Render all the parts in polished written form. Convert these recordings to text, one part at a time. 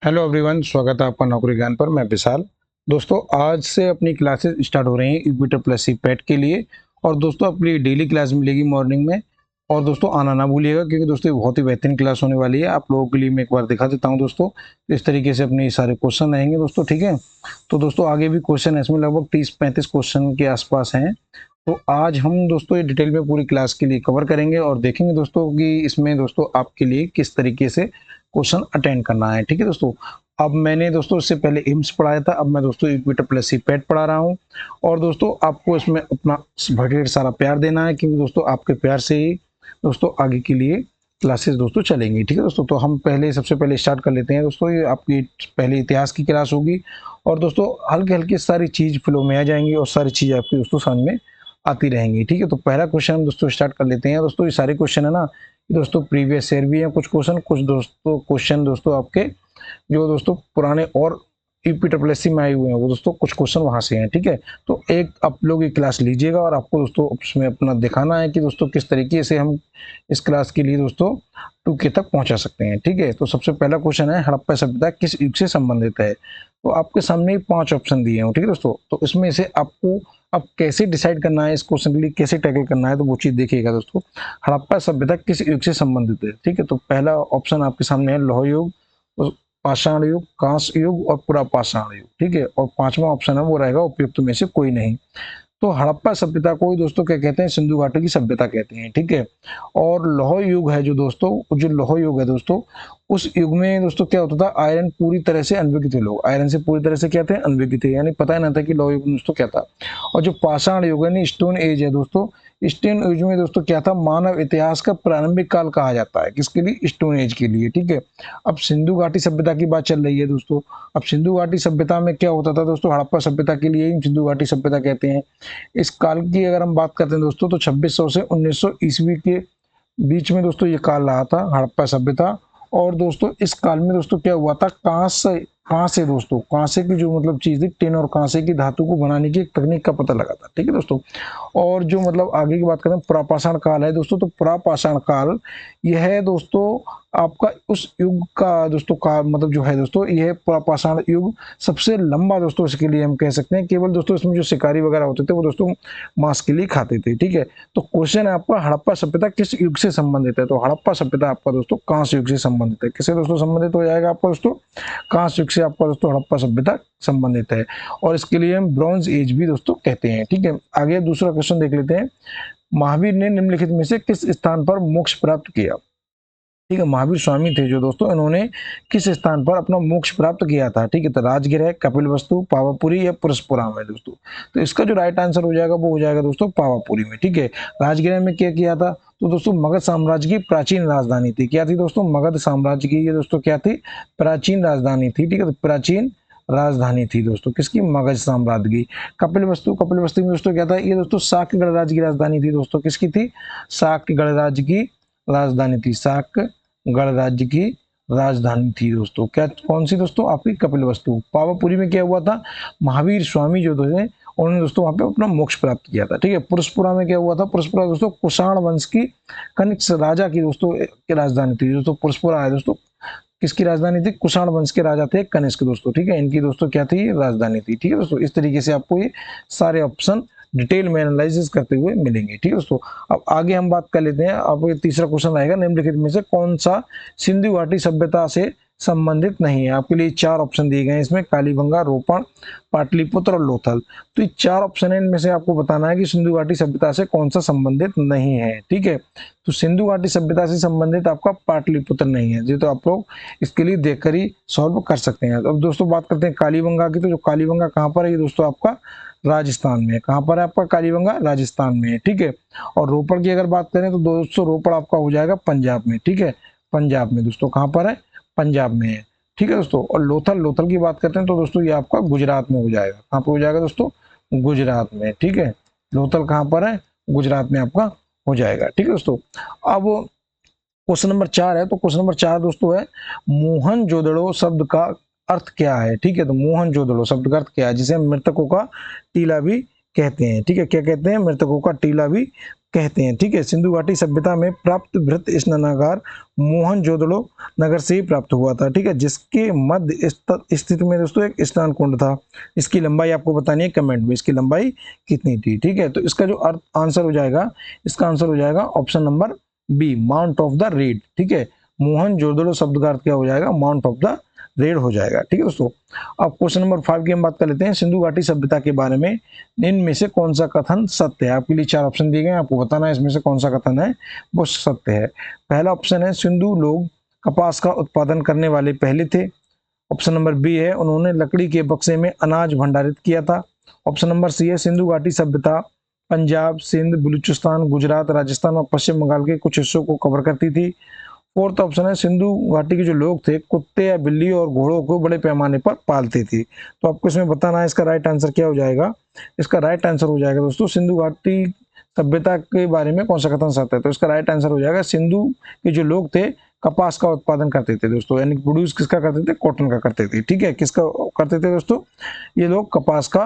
Hello everyone, स्वागत है आपका नौकरी ज्ञान पर। मैं विशाल। दोस्तों, आज से अपनी क्लासेस स्टार्ट हो रही हैं यूपिटर प्लस सी पैट के लिए। और दोस्तों, अपनी डेली क्लास मिलेगी मॉर्निंग में। और दोस्तों, आना ना भूलिएगा, क्योंकि दोस्तों ये बहुत ही बेहतरीन क्लास होने वाली है। आप लोगों के लिए मैं एक बार दिखा देता हूं दोस्तों। इस तरीके से अपने सारे क्वेश्चन रहेंगे दोस्तों, ठीक है। तो दोस्तों, आगे भी क्वेश्चन इसमें लगभग 30-35 क्वेश्चन के आसपास हैं। तो आज हम दोस्तों ये डिटेल में पूरी क्लास के लिए कवर करेंगे और देखेंगे दोस्तों कि इसमें दोस्तों आपके लिए किस तरीके से क्वेश्चन अटेंड करना है, ठीक है दोस्तों। अब मैंने दोस्तों इससे पहले एम्स पढ़ाया था, अब मैं दोस्तों यूपिटर प्लस सी पैट पढ़ा रहा हूँ। और दोस्तों, आपको इसमें अपना ढेर सारा प्यार देना है, क्योंकि दोस्तों आपके प्यार से ही दोस्तों आगे के लिए क्लासेस दोस्तों चलेंगी, ठीक है दोस्तों। तो हम सबसे पहले स्टार्ट कर लेते हैं दोस्तों। ये आपकी पहले इतिहास की क्लास होगी। और दोस्तों, हल्के हल्के सारी चीज फ्लो में आ जाएंगी और सारी चीज आपकी दोस्तों समझ में आती रहेंगी, ठीक है। तो पहला क्वेश्चन हम दोस्तों स्टार्ट कर लेते हैं दोस्तों। ये सारे क्वेश्चन है ना दोस्तों, प्रीवियस ईयर भी है कुछ क्वेश्चन, कुछ दोस्तों क्वेश्चन दोस्तों आपके जो दोस्तों पुराने और यूपीटर प्लस सी में आए हुए हैं, वो दोस्तों कुछ क्वेश्चन वहां से हैं, ठीक है। तो एक आप लोग ये क्लास लीजिएगा और आपको दोस्तों उसमें अपना दिखाना है कि दोस्तों किस तरीके से हम इस क्लास के लिए दोस्तों 2K तक पहुंचा सकते हैं, ठीक है। तो सबसे पहला क्वेश्चन है, हड़प्पा सभ्यता किस युग से संबंधित है। तो आपके सामने 5 ऑप्शन दिए हैं, ठीक है दोस्तों। तो इसमें से आपको अब कैसे डिसाइड करना है, इस क्वेश्चन के लिए कैसे टैकल करना है, तो वो चीज देखिएगा दोस्तों। हड़प्पा सभ्यता किस युग से संबंधित है, ठीक है। तो पहला ऑप्शन आपके सामने है लौह युग, पाषाण युग, कांस्य युग और पुरापाषाण युग, ठीक है। और पांचवा ऑप्शन है वो रहेगा उपयुक्त में से कोई नहीं। तो हड़प्पा सभ्यता को ही दोस्तों क्या कहते हैं, सिंधु घाटी की सभ्यता कहते हैं, ठीक है। और लौह युग है जो दोस्तों, जो लौह युग है दोस्तों, उस युग में दोस्तों क्या होता था, आयरन पूरी तरह से अनभिज्ञ थे लोग, आयरन से पूरी तरह से क्या थे, अनभिज्ञ थे, यानी पता ही ना था कि लौह युग दोस्तों क्या था। और जो पाषाण युग है, स्टोन एज है दोस्तों, स्टोन एज में दोस्तों क्या था, मानव इतिहास का प्रारंभिक काल कहा जाता है, किसके लिए, स्टोन एज के लिए, ठीक है। अब सिंधु घाटी सभ्यता की बात चल रही है दोस्तों। अब सिंधु घाटी सभ्यता में क्या होता था दोस्तों, हड़प्पा सभ्यता के लिए ही सिंधु घाटी सभ्यता कहते हैं। इस काल की अगर हम बात करते हैं दोस्तों, तो 2600 से 1900 ईस्वी के बीच में दोस्तों ये काल रहा था हड़प्पा सभ्यता। और दोस्तों इस काल में दोस्तों क्या हुआ था, कांसे दोस्तों, कांसे की जो मतलब चीज थी, टिन और कांसे की धातु को बनाने की एक तकनीक का पता लगा था, ठीक है दोस्तों। और जो मतलब आगे की बात करें, पुरापाषाण काल है दोस्तों। तो पुरापाषाण काल यह है दोस्तों आपका उस युग का दोस्तों का मतलब जो है दोस्तों, यह पुरापाषाण युग सबसे लंबा दोस्तों, इसके लिए हम कह सकते हैं। केवल दोस्तों इसमें जो शिकारी वगैरह होते थे वो दोस्तों मांस के लिए खाते थे, ठीक है। तो क्वेश्चन है आपका, हड़प्पा सभ्यता किस युग से संबंधित है। तो हड़प्पा सभ्यता आपका दोस्तों कांस्य युग से संबंधित है। किससे दोस्तों संबंधित हो जाएगा आपका दोस्तों, कांस्य युग से आपका दोस्तों हड़प्पा सभ्यता संबंधित है। और इसके लिए हम ब्रॉन्ज एज भी दोस्तों कहते हैं, ठीक है। आगे दूसरा क्वेश्चन देख लेते हैं, महावीर ने निम्नलिखित में से किस स्थान पर मोक्ष प्राप्त किया, ठीक है। महावीर स्वामी थे जो दोस्तों, इन्होंने किस स्थान पर अपना मोक्ष प्राप्त किया था, ठीक है। तो राजगिर है, कपिलवस्तु, पावापुरी या पुरस्पुराम है दोस्तों। तो इसका जो राइट आंसर हो जाएगा वो हो जाएगा दोस्तों पावापुरी में, ठीक है। राजगिर में क्या किया था, तो दोस्तों मगध साम्राज्य की प्राचीन राजधानी थी, क्या थी दोस्तों, मगध साम्राज्य की ये दोस्तों क्या थी, प्राचीन राजधानी थी, ठीक है। तो प्राचीन राजधानी थी दोस्तों किसकी, मगध साम्राज्य की। कपिलवस्तु में दोस्तों क्या था, ये दोस्तों शाक्य गणराज्य की राजधानी थी दोस्तों, किसकी थी, शाक्य गणराज्य की राजधानी थी, शाक्य गणराज्य की राजधानी थी दोस्तों। क्या कौन सी दोस्तों, आपकी कपिलवस्तु। पावापुरी में क्या हुआ था, महावीर स्वामी जो थे उन्होंने दोस्तों वहां पे अपना मोक्ष प्राप्त किया था, ठीक है। पुरस्पुरा में क्या हुआ था, पुरस्पुरा दोस्तों कुषाण वंश की कनिष्क राजा की दोस्तों की राजधानी थी दोस्तों। पुरस्पुरा है दोस्तों किसकी राजधानी थी, कुषाण वंश के राजा थे कनिष्क दोस्तों, ठीक है। इनकी दोस्तों क्या थी, राजधानी थी, ठीक है दोस्तों। इस तरीके से आपको ये सारे ऑप्शन डिटेल में एनालिसिस करते हुए मिलेंगे, ठीक है दोस्तों। अब आगे हम बात कर लेते हैं। अब तीसरा क्वेश्चन आएगा, निम्नलिखित में से कौन सा सिंधु घाटी सभ्यता से संबंधित नहीं है। आपके लिए 4 ऑप्शन दिए गए हैं इसमें, कालीबंगा, रोपण, पाटलिपुत्र और लोथल। तो ये 4 ऑप्शन है, इनमें से आपको बताना है कि सिंधु घाटी सभ्यता से कौन सा संबंधित नहीं है, ठीक है। तो सिंधु घाटी सभ्यता से संबंधित आपका पाटलिपुत्र नहीं है जी। तो आप लोग इसके लिए देखकर ही सॉल्व कर सकते हैं। अब दोस्तों बात करते हैं कालीबंगा की। तो जो कालीबंगा कहाँ पर है, ये दोस्तों आपका राजस्थान में। कहाँ पर है आपका कालीबंगा, राजस्थान में है, ठीक है। और रोपड़ की अगर बात करें तो दोस्तों रोपड़ आपका हो जाएगा पंजाब में, ठीक है। पंजाब में दोस्तों कहाँ पर है, पंजाब में है, ठीक है दोस्तों। और लोथल की बात करते हैं तो दोस्तों ये आपका गुजरात में हो जाएगा। कहाँ पर हो जाएगा दोस्तों, गुजरात में, ठीक है। लोथल कहाँ पर है, गुजरात में आपका हो जाएगा, ठीक है दोस्तों। अब क्वेश्चन नंबर 4 है। तो क्वेश्चन नंबर 4 दोस्तों है, मोहनजोदड़ो शब्द का अर्थ क्या है, ठीक है। तो मोहनजोदड़ो शब्द का अर्थ क्या है, जिसे हम मृतकों का टीला भी कहते हैं, ठीक है। क्या कहते हैं, मृतकों का टीला भी कहते हैं। ठीक है, सिंधु घाटी सभ्यता में प्राप्त वृत्त स्नानागार मोहनजोदड़ो नगर से ही प्राप्त हुआ था। ठीक है, जिसके मध्य स्थित में दोस्तों एक स्नान कुंड था। इसकी लंबाई आपको बतानी है कमेंट में, इसकी लंबाई कितनी थी। ठीक है, तो इसका जो आंसर हो जाएगा, इसका आंसर हो जाएगा option number B, mound of the dead. ठीक है, मोहनजोदड़ो शब्द का अर्थ क्या हो जाएगा, माउंट ऑफ द रेड हो जाएगा। ठीक है दोस्तों, अब क्वेश्चन नंबर 5 की हम बात कर लेते हैं। सिंधु घाटी सभ्यता के बारे में इनमें से कौन सा कथन सत्य है। आपके लिए 4 ऑप्शन दिए गए हैं, आपको बताना है इसमें से कौन सा कथन है वो सत्य है। पहला ऑप्शन है सिंधु लोग कपास का उत्पादन करने वाले पहले थे। ऑप्शन नंबर बी है उन्होंने लकड़ी के बक्से में अनाज भंडारित किया था। ऑप्शन नंबर सी है सिंधु घाटी सभ्यता पंजाब, सिंध, बलूचिस्तान, गुजरात, राजस्थान और पश्चिम बंगाल के कुछ हिस्सों को कवर करती थी। फोर्थ ऑप्शन है सिंधु घाटी के जो लोग थे कुत्ते या बिल्ली और घोड़ों को बड़े पैमाने पर पालते थे। तो आपको इसमें बताना है इसका राइट आंसर क्या हो जाएगा। इसका राइट आंसर हो जाएगा दोस्तों सिंधु घाटी सभ्यता के बारे में कौन सा कथन सत्य है। तो इसका राइट आंसर हो जाएगा सिंधु के जो लोग थे कपास का उत्पादन करते थे दोस्तों, यानी प्रोड्यूस किसका करते थे, कॉटन का करते थे। ठीक है, किसका करते थे दोस्तों, ये लोग कपास का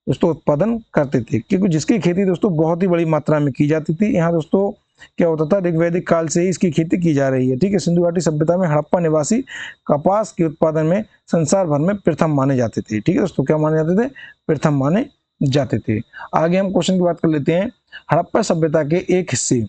दोस्तों उत्पादन करते थे, क्योंकि जिसकी खेती दोस्तों बहुत ही बड़ी मात्रा में की जाती थी। यहाँ दोस्तों क्या होता था, ऋग्वैदिक काल से ही इसकी खेती की जा रही है। ठीक है, सिंधु घाटी सभ्यता में हड़प्पा निवासी कपास के उत्पादन में संसार भर में प्रथम माने जाते थे। ठीक है दोस्तों, क्या माने जाते थे, प्रथम माने जाते थे। आगे हम क्वेश्चन की बात कर लेते हैं। हड़प्पा सभ्यता के एक हिस्से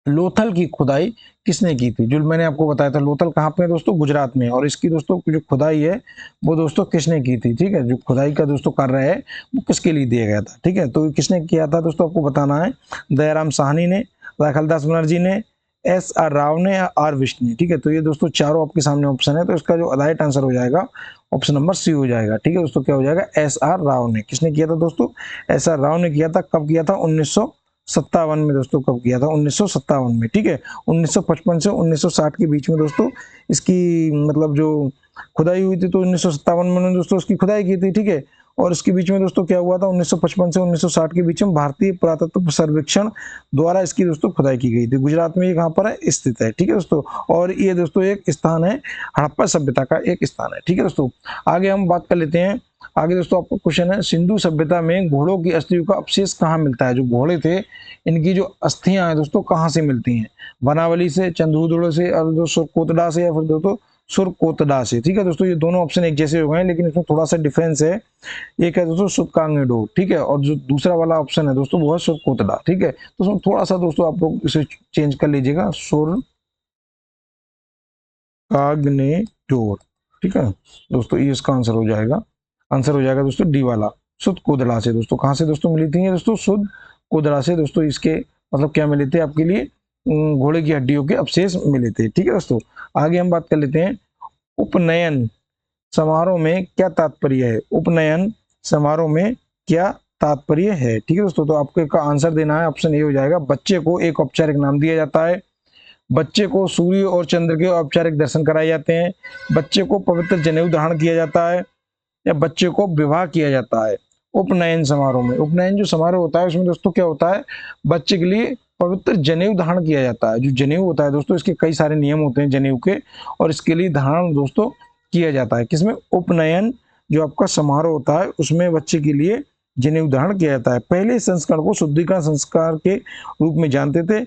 लोथल की खुदाई किसने की थी। जो मैंने आपको बताया था लोथल कहाँ पे है दोस्तों, गुजरात में, और इसकी दोस्तों जो खुदाई है वो दोस्तों किसने की थी। ठीक है, जो खुदाई का दोस्तों कार्य है वो किसके लिए दिया गया था। ठीक है, तो किसने किया था दोस्तों, आपको बताना है। दयाराम साहनी ने, राखलदास बनर्जी ने, एस आर राव ने या आर विष्णु ने। ठीक है, तो ये दोस्तों चारों आपके सामने ऑप्शन है, तो इसका जो राइट आंसर हो जाएगा ऑप्शन नंबर सी हो जाएगा। ठीक है दोस्तों, क्या हो जाएगा, एस आर राव ने। किसने किया था दोस्तों, एस आर राव ने किया था। कब किया था, 1957 में दोस्तों। कब किया था, 1957 में। ठीक है, 1955 से 1960 के बीच में दोस्तों इसकी मतलब जो खुदाई हुई थी, तो 1957 में दोस्तों उसकी खुदाई की थी। ठीक है, और इसके बीच में दोस्तों क्या हुआ था, 1955 से 1960 के बीच में भारतीय पुरातत्व सर्वेक्षण द्वारा इसकी दोस्तों खुदाई की गई थी। गुजरात में ये कहाँ पर है, स्थित है। ठीक है दोस्तों, और ये दोस्तों एक स्थान है, हड़प्पा सभ्यता का एक स्थान है। ठीक है दोस्तों, आगे हम बात कर लेते हैं। आगे दोस्तों आपको क्वेश्चन है, सिंधु सभ्यता में घोड़ों की अस्थियों का अवशेष कहाँ मिलता है। जो घोड़े थे इनकी जो अस्थियां हैं दोस्तों कहाँ से मिलती हैं, बनावली से, चंद्रदुर्ग से, और दोस्तों कोतडा से, या फिर दोस्तों सुरकोतडा से। ठीक है दोस्तों, ये दोनों ऑप्शन एक जैसे हो गए हैं, लेकिन इसमें थोड़ा सा डिफरेंस है। एक है दोस्तों सुरकांगेडो, ठीक है, और जो दूसरा वाला ऑप्शन है दोस्तों वो है सुरकोतडा। ठीक है, तो उसमें थोड़ा सा दोस्तों आप लोग इसे चेंज कर लीजिएगा, सुरकागनेडोर। ठीक है दोस्तों, ये इसका आंसर हो जाएगा। आंसर हो जाएगा दोस्तों डी वाला, सुद कोदड़ा से। दोस्तों कहाँ से दोस्तों मिली थी ये दोस्तों, सुद कोदड़ा से। दोस्तों इसके मतलब क्या मिले थे आपके लिए, घोड़े की हड्डियों के अवशेष मिले थे। ठीक है दोस्तों, आगे हम बात कर लेते हैं। उपनयन समारोह में क्या तात्पर्य है। उपनयन समारोह में क्या तात्पर्य है। ठीक है दोस्तों, तो आपको इसका आंसर देना है। ऑप्शन ए हो जाएगा, बच्चे को एक औपचारिक नाम दिया जाता है, बच्चे को सूर्य और चंद्र के औपचारिक दर्शन कराए जाते हैं, बच्चे को पवित्र जनेऊ धारण किया जाता है, या बच्चे को विवाह किया जाता है। उपनयन समारोह में, उपनयन जो समारोह होता है उसमें दोस्तों क्या होता है, बच्चे के लिए पवित्र जनेऊ धारण किया जाता है। जो जनेऊ होता है दोस्तों, इसके कई सारे नियम होते हैं जनेऊ के, और इसके लिए धारण दोस्तों किया जाता है। किसमें, उपनयन जो आपका समारोह होता है उसमें बच्चे के लिए जनेऊ धारण किया जाता है। पहले संस्करण को शुद्धिकरण संस्कार के रूप में जानते थे।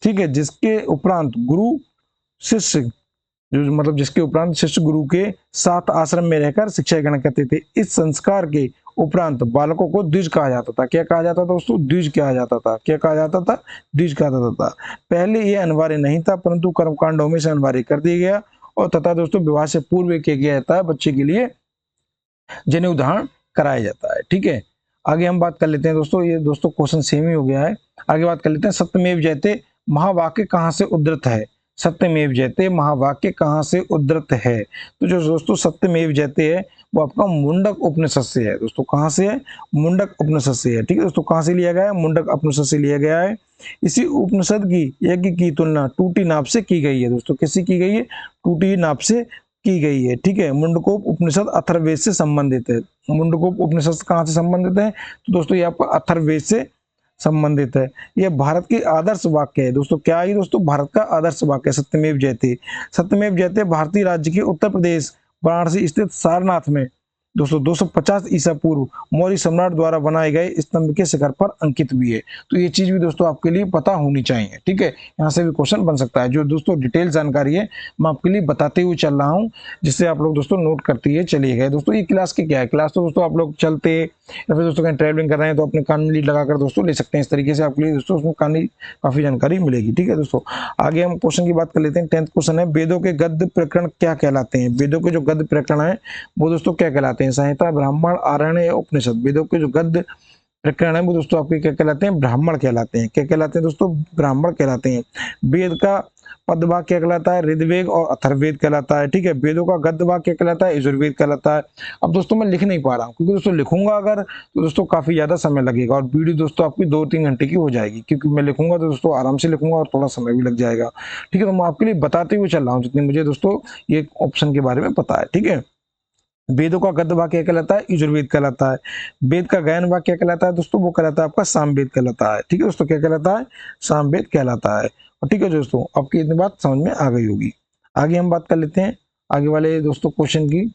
ठीक है, जिसके उपरांत गुरु शिष्य, जो मतलब जिसके उपरांत शिष्य गुरु के साथ आश्रम में रहकर शिक्षा ग्रहण करते थे। इस संस्कार के उपरांत बालकों को द्विज कहा जाता था। क्या कहा जाता था दोस्तों, द्विज कहा जाता था। क्या कहा जाता था, द्विज कहा जाता था। पहले ये अनिवार्य नहीं था, परंतु कर्मकांडों में से अनिवार्य कर दिया गया, और तथा दोस्तों विवाह से पूर्व किया गया जाता है, बच्चे के लिए जनेऊ धारण कराया जाता है। ठीक है, आगे हम बात कर लेते हैं दोस्तों, ये दोस्तों क्वेश्चन सेम ही हो गया है। आगे बात कर लेते हैं, सत्यमेव जयते महावाक्य कहाँ से उद्धृत है। सत्यमेव जयते महावाक्य कहाँ से उद्धृत है। तो जो दोस्तों सत्यमेव जयते है वो आपका मुंडक उपनिषद से है। दोस्तों कहाँ से है, मुंडक उपनिषद से है। ठीक है दोस्तों, कहाँ से लिया गया है, मुंडक उपनिषद से लिया गया है। इसी उपनिषद की यज्ञ की तुलना टूटी नाप से की गई है। दोस्तों किससे की गई है, टूटी नाप से की गई है। ठीक है, मुंडकोप उपनिषद अथर्ववेद से संबंधित है। मुंडकोप उपनिषद कहाँ से संबंधित है, तो दोस्तों ये आपका अथर्ववेद से संबंधित है। यह भारत की आदर्श वाक्य है। दोस्तों क्या है दोस्तों, भारत का आदर्श वाक्य, सत्यमेव जयते। सत्यमेव जयते भारतीय राज्य के उत्तर प्रदेश वाराणसी स्थित सारनाथ में दोस्तों 250 ईसा पूर्व मौर्य सम्राट द्वारा बनाए गए स्तंभ के शिखर पर अंकित भी है। तो ये चीज भी दोस्तों आपके लिए पता होनी चाहिए, ठीक है। यहाँ से भी क्वेश्चन बन सकता है। जो दोस्तों डिटेल जानकारी है मैं आपके लिए बताते हुए चल रहा हूँ, जिससे आप लोग दोस्तों नोट करते हुए चलिए गए। दोस्तों ये क्लास की क्या है, क्लास तो दोस्तों आप लोग चलते या फिर दोस्तों कहीं ट्रैवलिंग कर रहे हैं तो अपने कान में लीड लगाकर दोस्तों ले सकते हैं। इस तरीके से आपके लिए दोस्तों उसमें काफी जानकारी मिलेगी, ठीक है दोस्तों। आगे हम क्वेश्चन की बात कर लेते हैं। 10th क्वेश्चन है, वेदों के गद्य प्रकरण क्या कहलाते हैं। वेदों के जो गद्य प्रकरण है वो दोस्तों क्या कहलाते हैं। संहिता, ब्राह्मण, आरण्य या उपनिषद। वेदों के जो गद्य प्रकरण है वो दोस्तों आपके क्या कहलाते हैं, ब्राह्मण कहलाते हैं। क्या कहलाते हैं दोस्तों, ब्राह्मण कहलाते हैं। वेद का पदभाग क्या कहलाता है, ऋग्वेद और अथर्ववेद कहलाता है, ठीक है। वेदों का गद्य भाग क्या कहलाता है, यजुर्वेद कहलाता है। अब दोस्तों मैं लिख नहीं पा रहा हूँ क्योंकि दोस्तों लिखूंगा अगर तो दोस्तों काफी ज्यादा समय लगेगा और वीडियो दोस्तों आपकी 2-3 घंटे की हो जाएगी, क्योंकि मैं लिखूंगा तो दोस्तों आराम से लिखूंगा और थोड़ा समय भी लग जाएगा, ठीक है। तो मैं आपके लिए बताते हुए चल रहा हूँ जितनी मुझे दोस्तों ये ऑप्शन के बारे में पता है, ठीक है। वेदों का गद्य भाग क्या कहलाता है, यजुर्वेद कहलाता है। वेद का गायन भाग क्या कहलाता है दोस्तों, वो कहलाता है आपका सामवेद कहलाता है, ठीक है दोस्तों। क्या कहलाता है, सामवेद कहलाता है। और ठीक है दोस्तों, आपकी इतनी बात समझ में आ गई होगी। आगे हम बात कर लेते हैं आगे वाले दोस्तों क्वेश्चन की।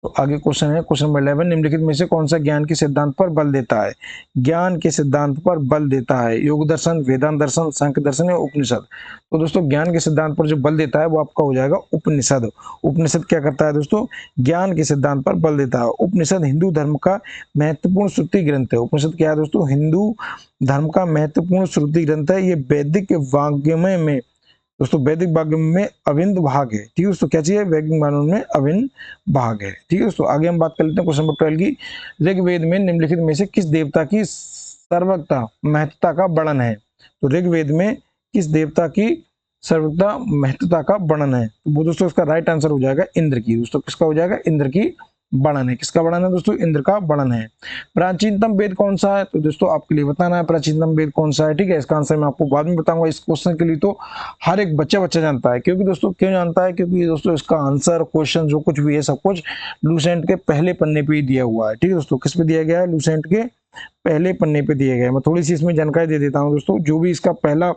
तो आगे क्वेश्चन है, क्वेश्चन नंबर 11, निम्नलिखित में से कौन सा ज्ञान के सिद्धांत पर बल देता है। ज्ञान के सिद्धांत पर बल देता है, योग दर्शन, वेदांत दर्शन, सांख्य दर्शन या उपनिषद। तो दोस्तों ज्ञान के सिद्धांत पर जो बल देता है वो आपका हो जाएगा उपनिषद। उपनिषद क्या करता है दोस्तों, ज्ञान के सिद्धांत पर बल देता है। उपनिषद हिंदू धर्म का महत्वपूर्ण श्रुति ग्रंथ है। उपनिषद क्या है दोस्तों, हिंदू धर्म का महत्वपूर्ण श्रुति ग्रंथ है। ये वैदिक वाग्मय में दोस्तों, वैदिक वाग्मय में अभिन्न भाग है, ठीक है दोस्तों। क्या चाहिए, वैदिक वाग्मय में अभिन्न भाग है, ठीक है दोस्तों। आगे हम बात कर लेते हैं क्वेश्चन नंबर 12 की। ऋग्वेद में निम्नलिखित में से किस देवता की सर्वज्ञता महत्ता का वर्णन है। तो ऋग्वेद में किस देवता की सर्वज्ञता महत्ता का वर्णन है, तो वो दोस्तों इसका राइट आंसर हो जाएगा इंद्र की। दोस्तों किसका हो जाएगा, इंद्र की वर्णन है। किसका वर्णन है दोस्तों, इंद्र का वर्णन है। प्राचीनतम वेद कौन सा है, तो दोस्तों आपके लिए बताना है प्राचीनतम वेद कौन सा है, ठीक है। इसका आंसर मैं आपको बाद में बताऊंगा। इस क्वेश्चन के लिए तो हर एक बच्चा जानता है, क्योंकि दोस्तों क्यों जानता है, क्योंकि दोस्तों इसका आंसर क्वेश्चन जो कुछ भी है सब कुछ लूसेंट के पहले पन्ने पे ही दिया हुआ है, ठीक है दोस्तों। किस पे दिया गया है, लूसेंट के पहले पन्ने पे दिए गए। मैं थोड़ी सी इसमें जानकारी दे देता हूं दोस्तों। जो भी इसका पहला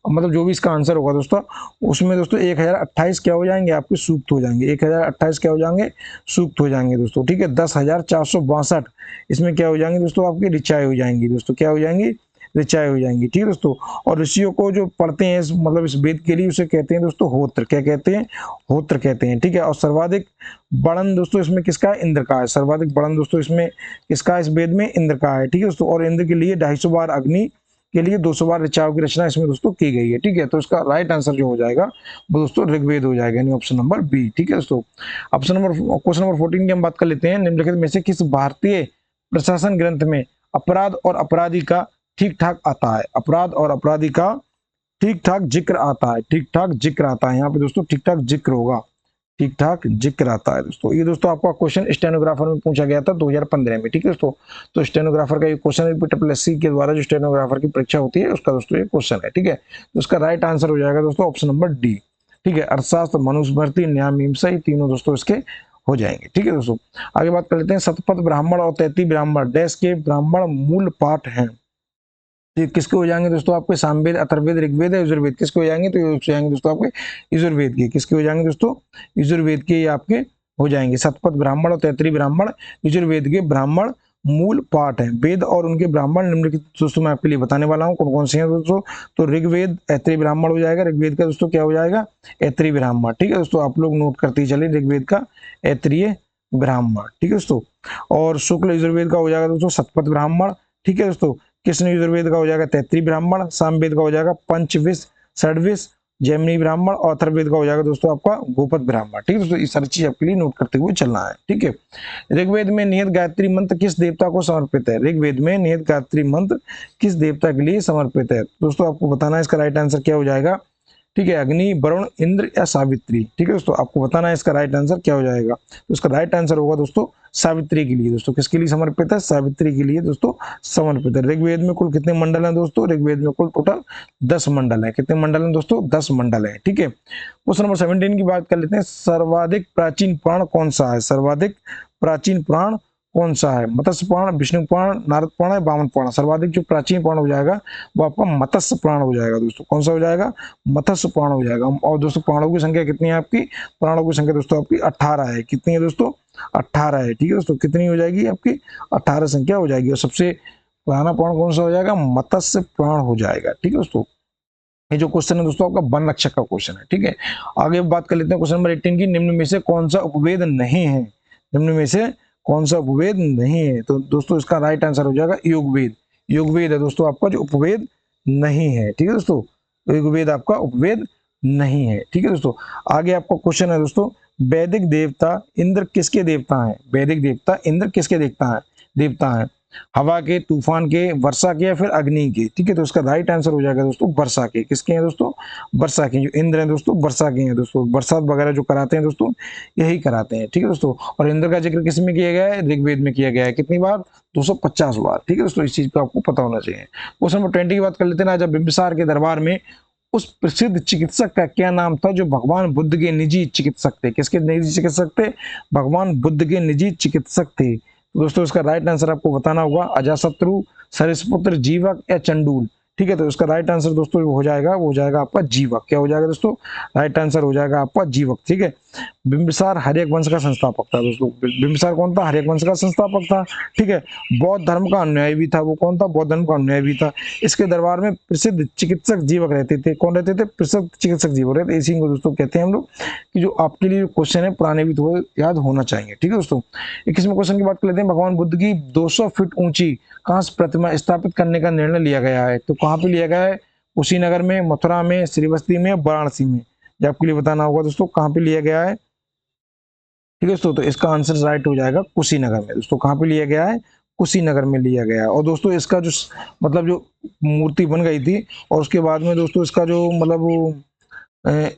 मतलब जो भी इसका आंसर होगा दोस्तों, उसमें दोस्तों 1028 क्या हो जाएंगे, आपके सूक्त हो जाएंगे। 1028 क्या हो जाएंगे, सूक्त हो जाएंगे दोस्तों, ठीक है। 10,462 इसमें क्या हो जाएंगे दोस्तों, आपकी ऋचाएं हो जाएंगी दोस्तों। क्या हो जाएंगी, ऋचाएं हो जाएंगी, ठीक है दोस्तों। और ऋषियों को जो पढ़ते हैं मतलब इस वेद के लिए, उसे कहते हैं दोस्तों होत्र। क्या कहते हैं, होत्र कहते हैं, ठीक है। और सर्वाधिक वर्णन दोस्तों इसमें किसका है, इंद्र का है। सर्वाधिक वर्णन दोस्तों इसमें किसका है, इस वेद में इंद्र का है, ठीक है दोस्तों। और इंद्र के लिए 250 बार, अग्नि के लिए 200 बार ऋचाओं की रचना इसमें दोस्तों की गई है, ठीक है। तो इसका राइट आंसर जो हो जाएगा वो दोस्तों ऋग्वेद हो जाएगा, यानी ऑप्शन नंबर बी, ठीक है दोस्तों। ऑप्शन नंबर क्वेश्चन नंबर 14 की हम बात कर लेते हैं। निम्नलिखित में से किस भारतीय प्रशासन ग्रंथ में अपराध और अपराधी का ठीक ठाक आता है। अपराध और अपराधी का ठीक ठाक जिक्र आता है, ठीक ठाक जिक्र आता है। यहाँ पे दोस्तों ठीक ठाक जिक्र होगा, ठीक ठाक जिक्र आता है दोस्तों। ये दोस्तों आपका क्वेश्चन स्टेनोग्राफर में पूछा गया था 2015 में, ठीक है दोस्तों। तो स्टेनोग्राफर का ये क्वेश्चन रिपीटेबिलिटी के द्वारा जो स्टेनोग्राफर की परीक्षा होती है उसका दोस्तों ये क्वेश्चन है, ठीक है। तो उसका राइट आंसर हो जाएगा दोस्तों ऑप्शन नंबर डी, ठीक है। अर्थशास्त्र, मनुस्मृति, न्याय मीमांसा, ये तीनों दोस्तों इसके हो जाएंगे, ठीक है दोस्तों। आगे बात कर लेते हैं। शतपथ ब्राह्मण और 33 ब्राह्मण डैश के ब्राह्मण मूल पाठ हैं। तो किसके हो जाएंगे दोस्तों, आपके सामवेद, अथर्ववेद, ऋग्वेद या यजुर्वेद। किसके हो जाएंगे, तो ये हो जाएंगे दोस्तों आपके यजुर्वेद के। किसके हो जाएंगे दोस्तों, यजुर्वेद के आपके हो जाएंगे। शतपथ ब्राह्मण और 33 ब्राह्मण यजुर्वेद के ब्राह्मण मूल पाठ है। वेद और उनके ब्राह्मण निम्नलिखित दोस्तों मैं आपके लिए बताने वाला हूँ कौन कौन से हैं दोस्तों। तो ऋग्वेद ऐत्री ब्राह्मण हो जाएगा। ऋग्वेद का दोस्तों क्या हो जाएगा, ऐत्री ब्राह्मण, ठीक है दोस्तों। आप लोग नोट करते ही चलिए, ऋग्वेद का ऐत्रीय ब्राह्मण, ठीक है दोस्तों। और शुक्ल यजुर्वेद का हो जाएगा दोस्तों शतपथ ब्राह्मण, ठीक है दोस्तों। कृष्ण यजुर्वेद का हो जाएगा 33 ब्राह्मण। सामवेद का हो जाएगा पंचविश, षडविश, जैमिनी ब्राह्मण। और अथर्ववेद का हो जाएगा दोस्तों आपका गोपद ब्राह्मण, ठीक है दोस्तों। ये सारी चीज आपके लिए नोट करते हुए चलना है, ठीक है। ऋग्वेद में नियत गायत्री मंत्र किस देवता को समर्पित है। ऋग्वेद में नियत गायत्री मंत्र किस देवता के लिए समर्पित है दोस्तों, आपको बताना है। इसका राइट आंसर क्या हो जाएगा, ठीक है। अग्नि, वरुण, इंद्र या सावित्री, ठीक है दोस्तों। आपको बताना है इसका राइट आंसर क्या हो जाएगा। तो इसका राइट आंसर होगा दोस्तों सावित्री के लिए। दोस्तों किसके लिए समर्पित है, सावित्री के लिए दोस्तों समर्पित है। ऋग्वेद में कुल कितने मंडल हैं दोस्तों, ऋग्वेद में कुल टोटल 10 मंडल है। कितने मंडल हैं दोस्तों, 10 मंडल है, ठीक है। क्वेश्चन नंबर 17 की बात कर लेते हैं। सर्वाधिक प्राचीन पुराण कौन सा है। सर्वाधिक प्राचीन पुराण कौन सा है? मत्स्य पुराण, विष्णु पुराण, नारद पुराण या वामन पुराण? सर्वाधिक जो प्राचीन पुराण हो जाएगा वो आपका मत्स्य पुराण हो जाएगा दोस्तों। कौन सा हो जाएगा? मत्स्य पुराण हो जाएगा। और दोस्तों पुराणों की संख्या कितनी है आपकी? पुराणों की संख्या दोस्तों आपकी 18 है। कितनी है दोस्तों? 18 है। ठीक है दोस्तों, कितनी हो जाएगी आपकी? 18 संख्या हो जाएगी। और सबसे पुराना पुराण कौन सा हो जाएगा? मत्स्य पुराण हो जाएगा। ठीक है दोस्तों, ये जो क्वेश्चन है दोस्तों आपका वन रक्षक का क्वेश्चन है। ठीक है, आगे बात कर लेते हैं क्वेश्चन नंबर 18 की। निम्न में से कौन सा उपवेद नहीं है? निम्न में से कौन सा उपवेद नहीं है? तो दोस्तों इसका राइट आंसर हो जाएगा युगवेद। युगवेद है दोस्तों आपका जो उपवेद नहीं है। ठीक है दोस्तों, युगवेद आपका उपवेद नहीं है। ठीक है दोस्तों, आगे आपका क्वेश्चन है दोस्तों, वैदिक देवता इंद्र किसके देवता हैं? वैदिक देवता इंद्र किसके देवता है? हवा के, तूफान के, वर्षा के या फिर अग्नि के? ठीक है, तो इसका राइट आंसर हो जाएगा दोस्तों वर्षा के। किसके हैं दोस्तों? वर्षा के। जो इंद्र हैं दोस्तों वर्षा के हैं दोस्तों। बरसात वगैरह जो कराते हैं दोस्तों यही कराते हैं। ठीक है दोस्तों, और इंद्र का जिक्र किस में किया गया है? ऋग्वेद में किया गया है। कितनी बार? 250 बार। ठीक है दोस्तों, इस चीज पर आपको पता होना चाहिए। क्वेश्चन नंबर 20 की बात कर लेते हैं। राजा बिंबिसार के दरबार में उस प्रसिद्ध चिकित्सक का क्या नाम था जो भगवान बुद्ध के निजी चिकित्सक थे? किसके निजी चिकित्सक थे? भगवान बुद्ध के निजी चिकित्सक थे। दोस्तों इसका राइट आंसर आपको बताना होगा, अजातशत्रु, सरिसपुत्र, जीवक या चंडूल। ठीक है, तो इसका राइट आंसर दोस्तों वो हो जाएगा आपका जीवक। क्या हो जाएगा दोस्तों? राइट आंसर हो जाएगा आपका जीवक। ठीक है, बिंबिसार हर्यक वंश का संस्थापक था दोस्तों। बिंबिसार कौन था? हर्यक वंश का संस्थापक था। ठीक है, बौद्ध धर्म का अनुयायी भी था। वो कौन था? बौद्ध धर्म का अनुयायी भी था। इसके दरबार में प्रसिद्ध चिकित्सक जीवक रहते थे। कौन रहते थे? प्रसिद्ध चिकित्सक जीवक रहते। इसी को दोस्तों कहते हैं हम लोग कि जो आपके लिए क्वेश्चन है पुराने भी थोड़े याद होना चाहिए। ठीक है दोस्तों, 21वें क्वेश्चन की बात कर लेते हैं। भगवान बुद्ध की 200 फीट ऊंची कांस्य प्रतिमा स्थापित करने का निर्णय लिया गया है, तो कहाँ पे लिया गया है? कुशीनगर में, मथुरा में, श्रीवस्ती में, वाराणसी में? ये आपके लिए बताना होगा दोस्तों कहाँ पे लिया गया है। ठीक है दोस्तों, तो इसका आंसर राइट हो जाएगा कुशीनगर में। दोस्तों कहाँ पे लिया गया है? कुशीनगर में लिया गया है। और दोस्तों इसका जो मतलब जो मूर्ति बन गई थी और उसके बाद में दोस्तों इसका जो मतलब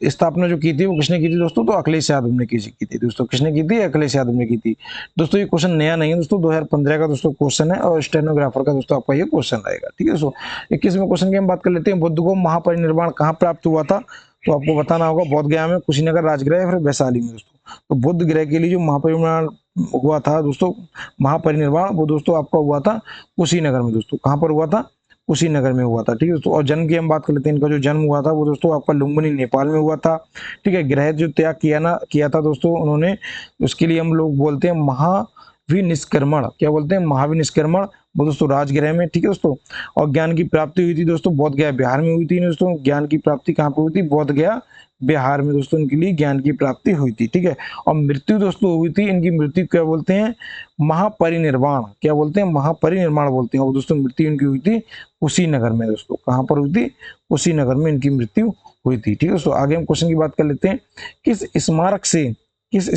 स्थापना जो की थी वो किसने की थी दोस्तों? तो अखिलेश यादव ने की थी दोस्तों। किसने की थी? अखिलेश यादव ने की थी। दोस्तों ये क्वेश्चन नया नहीं है दोस्तों, 2015 का दोस्तों क्वेश्चन है और स्टेनोग्राफर का दोस्तों आपका ये क्वेश्चन रहेगा। ठीक है दोस्तों, 21वें क्वेश्चन की हम बात कर लेते हैं। बुद्ध को महापरिनिर्वाण कहाँ प्राप्त हुआ था? तो आपको बताना होगा बोध गया में, कुशीनगर राजगृह या फिर वैशाली में दोस्तों। तो बुद्ध गृह के लिए जो महापरिनिर्वाण हुआ था दोस्तों, महापरिनिर्वाण, वो दोस्तों आपका हुआ था कुशीनगर में दोस्तों। कहाँ पर हुआ था? कुशीनगर में हुआ था। ठीक है दोस्तों, और जन्म की हम बात कर लेते हैं। इनका जो जन्म हुआ था वो दोस्तों आपका लुम्बिनी नेपाल में हुआ था। ठीक है, गृह जो त्याग किया था दोस्तों उन्होंने, उसके लिए हम लोग बोलते हैं महाविनिष्क्रमण। क्या बोलते हैं? महाविनिष्क्रमण, वो दोस्तों राजगृह में। ठीक है दोस्तों, और ज्ञान की प्राप्ति हुई थी दोस्तों बोध गया बिहार में हुई थी दोस्तों। ज्ञान की प्राप्ति कहाँ पे हुई थी? बोध गया बिहार में दोस्तों इनके लिए ज्ञान की प्राप्ति हुई थी। ठीक है, और मृत्यु दोस्तों हुई थी इनकी, मृत्यु क्या बोलते हैं? महापरिनिर्वाण। क्या बोलते हैं? महापरिनिर्वाण बोलते हैं। वो दोस्तों मृत्यु इनकी हुई थी कुशीनगर में दोस्तों। कहाँ पर हुई थी? कुशीनगर में इनकी मृत्यु हुई थी। ठीक है दोस्तों, आगे हम क्वेश्चन की बात कर लेते हैं। किस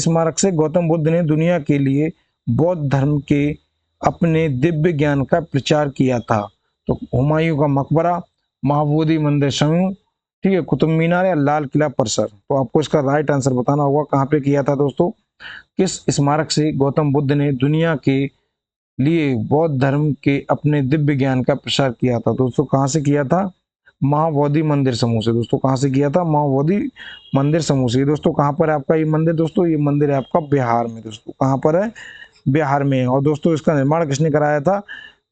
स्मारक से गौतम बुद्ध ने दुनिया के लिए बौद्ध धर्म के अपने दिव्य ज्ञान का प्रचार किया था? तो हुमायूं का मकबरा, महाबोधि मंदिर समूह, ठीक है, कुतुब मीनार या लाल किला परिसर? तो आपको इसका राइट आंसर बताना होगा कहाँ पे किया था दोस्तों। किस स्मारक से गौतम बुद्ध ने दुनिया के लिए बौद्ध धर्म के अपने दिव्य ज्ञान का प्रसार किया था? दोस्तों कहाँ से किया था? महाबोधि मंदिर समूह से। दोस्तों कहाँ से किया था? महाबोधि मंदिर समूह से। दोस्तों कहाँ पर है आपका ये मंदिर? दोस्तों ये मंदिर है आपका बिहार में दोस्तों। कहाँ पर है? बिहार में। और दोस्तों इसका निर्माण किसने कराया था?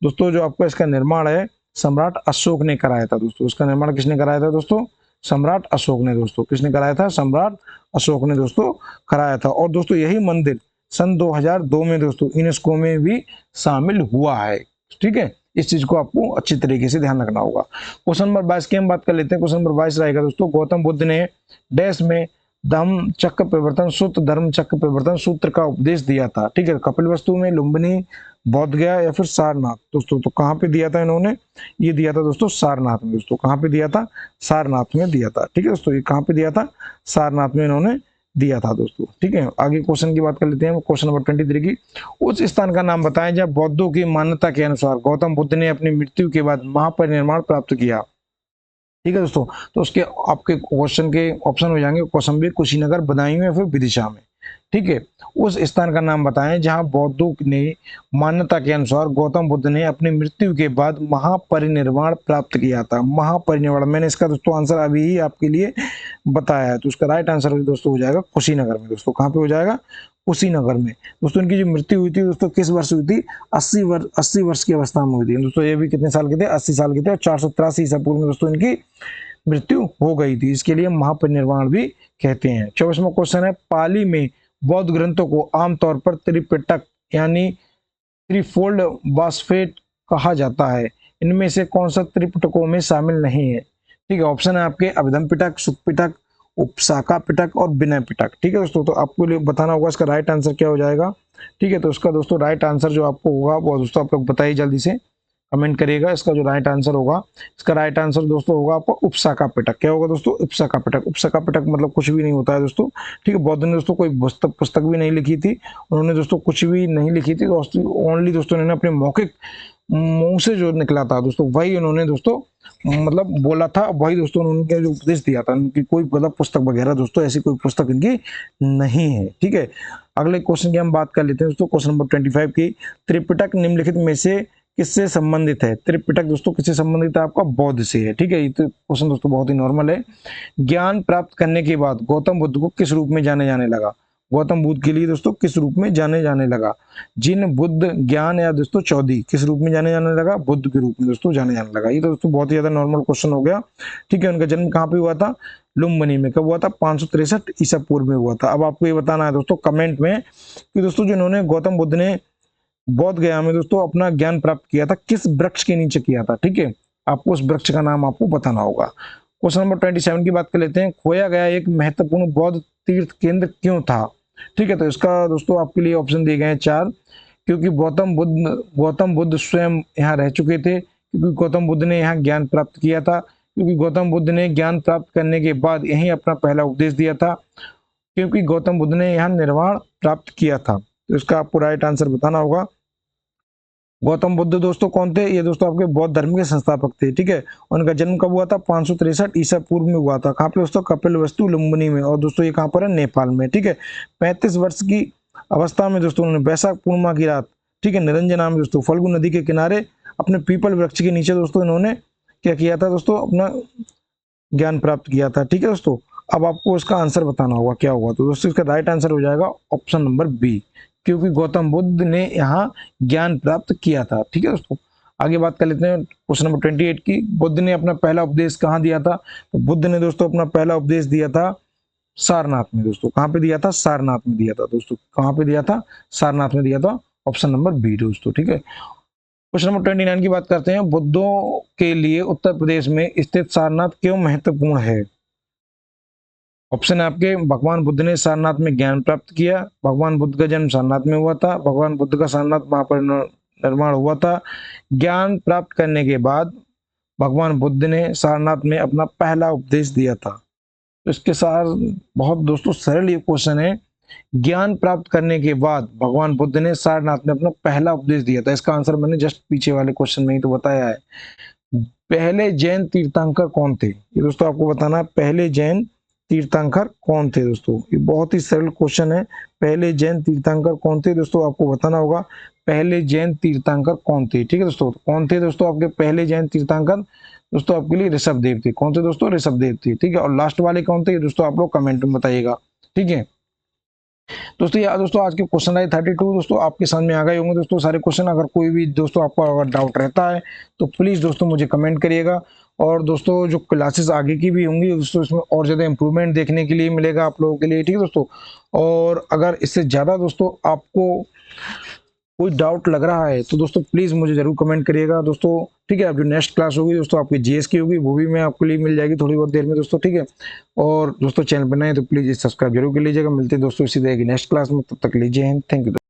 दोस्तों जो आपका इसका निर्माण है सम्राट अशोक ने कराया था दोस्तों। इसका निर्माण किसने कराया था दोस्तों? सम्राट अशोक ने दोस्तों। किसने कराया था? सम्राट अशोक ने दोस्तों कराया था। और दोस्तों यही मंदिर सन 2002 में दोस्तों यूनेस्को में भी शामिल हुआ है। ठीक है, इस चीज को आपको अच्छी तरीके से ध्यान रखना होगा। क्वेश्चन नंबर 22 की हम बात कर लेते हैं। क्वेश्चन नंबर 22 रहेगा दोस्तों, गौतम बुद्ध ने डैश में धम्म चक्र प्रवर्तन सूत्र, धर्म चक्र प्रवर्तन सूत्र का उपदेश दिया था? ठीक है, कपिलवस्तु में, लुम्बिनी, बोध गया या फिर सारनाथ? दोस्तों तो कहाँ पे दिया था इन्होंने? ये दिया था दोस्तों सारनाथ में दोस्तों। कहाँ पे दिया था? सारनाथ में दिया था। ठीक है दोस्तों, ये कहाँ पे दिया था? सारनाथ में इन्होंने दिया था दोस्तों। ठीक है, आगे क्वेश्चन की बात कर लेते हैं। क्वेश्चन नंबर 23 की, उस स्थान का नाम बताएं जब बौद्धों की मान्यता के अनुसार गौतम बुद्ध ने अपनी मृत्यु के बाद महापरिनिर्वाण प्राप्त किया। ठीक है दोस्तों, तो उसके आपके क्वेश्चन के ऑप्शन हो जाएंगे कौशाम्बी, कुशीनगर, बदायूं या फिर विदिशा में। ठीक है, उस स्थान का नाम बताएं जहां बौद्धों ने मान्यता के अनुसार गौतम बुद्ध ने अपनी मृत्यु के बाद महापरिनिर्वाण प्राप्त किया था। महापरिनिर्वाण, मैंने इसका दोस्तों आंसर अभी ही आपके लिए बताया है, तो उसका राइट आंसर दोस्तों हो जाएगा कुशीनगर में। दोस्तों कहाँ पे हो जाएगा? कुशीनगर में। दोस्तों इनकी जो मृत्यु हुई थी दोस्तों किस वर्ष हुई थी? 80 वर्ष की अवस्था में हुई थी दोस्तों। ये भी कितने साल के थे? 80 साल के थे, और 483 ईसा पूर्व में दोस्तों इनकी मृत्यु हो गई थी। इसके लिए महापरिनिर्वाण भी कहते हैं। 24वां क्वेश्चन है, पाली में बौद्ध ग्रंथों को आमतौर पर त्रिपिटक यानी थ्रीफोल्ड बास्फेट कहा जाता है। इनमें से कौन सा त्रिपिटकों में शामिल नहीं है? ठीक है, ऑप्शन है आपके अभिधम पिटक, सुख पिटक, उपसाका पिटक और विनय पिटक। ठीक है दोस्तों, तो आपको लिए बताना होगा इसका राइट आंसर क्या हो जाएगा। ठीक है, तो इसका दोस्तों राइट आंसर जो आपको होगा वो दोस्तों आप लोग बताइए, जल्दी से कमेंट करिएगा। इसका जो राइट आंसर होगा, इसका राइट आंसर दोस्तों होगा आपको उपसाका पिटक। क्या होगा दोस्तों? उपसाका पिटक। उपसाका पिटक मतलब कुछ भी नहीं होता है दोस्तों। ठीक है, बौद्ध ने दोस्तों कोई पुस्तक भी नहीं लिखी थी, उन्होंने दोस्तों कुछ भी नहीं लिखी थी, ओनली दोस्तों उन्होंने अपने मौखिक मुंह से जो निकला था दोस्तों वही उन्होंने दोस्तों मतलब बोला था, वही दोस्तों उन्होंने जो उपदेश दिया था। उनकी कोई मतलब पुस्तक वगैरह दोस्तों ऐसी कोई पुस्तक इनकी नहीं है। ठीक है, अगले क्वेश्चन की हम बात कर लेते हैं दोस्तों, क्वेश्चन नंबर 25 की। त्रिपिटक निम्नलिखित में से किससे संबंधित है? त्रिपिटक दोस्तों किससे संबंधित है? आपका बौद्ध से है। ठीक है, ये तो क्वेश्चन दोस्तों बहुत ही नॉर्मल है। ज्ञान प्राप्त करने के बाद गौतम बुद्ध को किस रूप में जाने जाने लगा? गौतम बुद्ध के लिए दोस्तों किस रूप में जाने जाने लगा? जिन, बुद्ध, ज्ञान या दोस्तों चौधरी, किस रूप में जाने जाने लगा? बुद्ध के रूप में दोस्तों जाने जाने लगा। ये तो दोस्तों बहुत ही ज्यादा नॉर्मल क्वेश्चन हो गया। ठीक है, उनका जन्म कहाँ पे हुआ था? लुम्बिनी में। कब हुआ था? 563 ईसा पूर्व में हुआ था। अब आपको ये बताना है दोस्तों कमेंट में कि दोस्तों जिन्होंने गौतम बुद्ध ने बोध गया में दोस्तों अपना ज्ञान प्राप्त किया था, किस वृक्ष के नीचे किया था? ठीक है, आपको उस वृक्ष का नाम आपको बताना होगा। क्वेश्चन नंबर 27 की बात कर लेते हैं। खोया गया एक महत्वपूर्ण बौद्ध तीर्थ केंद्र क्यों था? ठीक है, तो इसका दोस्तों आपके लिए ऑप्शन दिए गए हैं 4। क्योंकि गौतम बुद्ध स्वयं यहाँ रह चुके थे, क्योंकि गौतम बुद्ध ने यहाँ ज्ञान प्राप्त किया था, क्योंकि गौतम बुद्ध ने ज्ञान प्राप्त करने के बाद यहीं अपना पहला उपदेश दिया था, क्योंकि गौतम बुद्ध ने यहाँ निर्वाण प्राप्त किया था। तो इसका आपको राइट आंसर बताना होगा। गौतम बुद्ध दोस्तों कौन थे? ये दोस्तों आपके बौद्ध धर्म के संस्थापक थे। ठीक है, उनका जन्म कब हुआ था? 563 ईसा पूर्व में हुआ था। कहाँ पे दोस्तों? कपिलवस्तु लुम्बिनी में। और दोस्तों ये कहाँ पर है? नेपाल में। ठीक है, 35 वर्ष की अवस्था में दोस्तों उन्होंने वैशाख पूर्णिमा की रात, ठीक है, निरंजन नाम दोस्तों फल्गु नदी के किनारे अपने पीपल वृक्ष के नीचे दोस्तों इन्होंने क्या किया था दोस्तों? अपना ज्ञान प्राप्त किया था। ठीक है दोस्तों, अब आपको इसका आंसर बताना होगा क्या होगा। तो दोस्तों इसका राइट आंसर हो जाएगा ऑप्शन नंबर बी, क्योंकि गौतम बुद्ध ने यहाँ ज्ञान प्राप्त किया था। ठीक है दोस्तों, आगे बात कर लेते हैं क्वेश्चन नंबर 28 की। बुद्ध ने अपना पहला उपदेश कहाँ दिया था? तो बुद्ध ने दोस्तों अपना पहला उपदेश दिया था सारनाथ में। दोस्तों कहाँ पे दिया था? सारनाथ में दिया था। दोस्तों कहाँ पे दिया था? सारनाथ में दिया था। ऑप्शन नंबर बी दोस्तों। ठीक है, क्वेश्चन नंबर 29 की बात करते हैं। बुद्धों के लिए उत्तर प्रदेश में स्थित सारनाथ क्यों महत्वपूर्ण है? ऑप्शन है आपके, भगवान बुद्ध ने सारनाथ में ज्ञान प्राप्त किया, भगवान बुद्ध का जन्म सारनाथ में हुआ था, भगवान बुद्ध का सारनाथ महापरिनिर्वाण हुआ था, ज्ञान प्राप्त करने के बाद भगवान बुद्ध ने सारनाथ में अपना पहला उपदेश दिया था। तो इसके साथ बहुत दोस्तों सरल ये क्वेश्चन है। ज्ञान प्राप्त करने के बाद भगवान बुद्ध ने सारनाथ में अपना पहला उपदेश दिया था। इसका आंसर मैंने जस्ट पीछे वाले क्वेश्चन में ही तो बताया है। पहले जैन तीर्थंकर कौन थे? ये दोस्तों आपको बताना है, पहले जैन तीर्थंकर कौन थे दोस्तों। ये बहुत ही सरल क्वेश्चन है। पहले जैन तीर्थंकर कौन थे दोस्तों? आपको बताना होगा पहले जैन तीर्थंकर कौन थे। ठीक है दोस्तों, कौन थे दोस्तों आपके पहले जैन तीर्थंकर? दोस्तों आपके लिए ऋषभदेव थे। कौन थे दोस्तों? ऋषभदेव थे। ठीक है, और लास्ट वाले कौन थे दोस्तों? आप लोग कमेंट में बताइएगा। ठीक है दोस्तों, यार दोस्तों आज के क्वेश्चन आए 32 दोस्तों आपके सामने आ गए होंगे दोस्तों सारे क्वेश्चन। अगर कोई भी दोस्तों आपको अगर डाउट रहता है तो प्लीज़ दोस्तों मुझे कमेंट करिएगा। और दोस्तों जो क्लासेस आगे की भी होंगी दोस्तों इसमें और ज़्यादा इंप्रूवमेंट देखने के लिए मिलेगा आप लोगों के लिए। ठीक है दोस्तों, और अगर इससे ज़्यादा दोस्तों आपको कोई डाउट लग रहा है तो दोस्तों प्लीज़ मुझे ज़रूर कमेंट करिएगा दोस्तों। ठीक है, अब जो नेक्स्ट क्लास होगी दोस्तों आपकी जीएस की होगी, वो भी मैं आपके लिए मिल जाएगी थोड़ी बहुत देर में दोस्तों। ठीक है, और दोस्तों चैनल पर नए तो प्लीज़ सब्सक्राइब जरूर कर लीजिएगा। मिलते हैं दोस्तों इसी तरह की नेक्स्ट क्लास में, तब तक लीजिए, थैंक यू।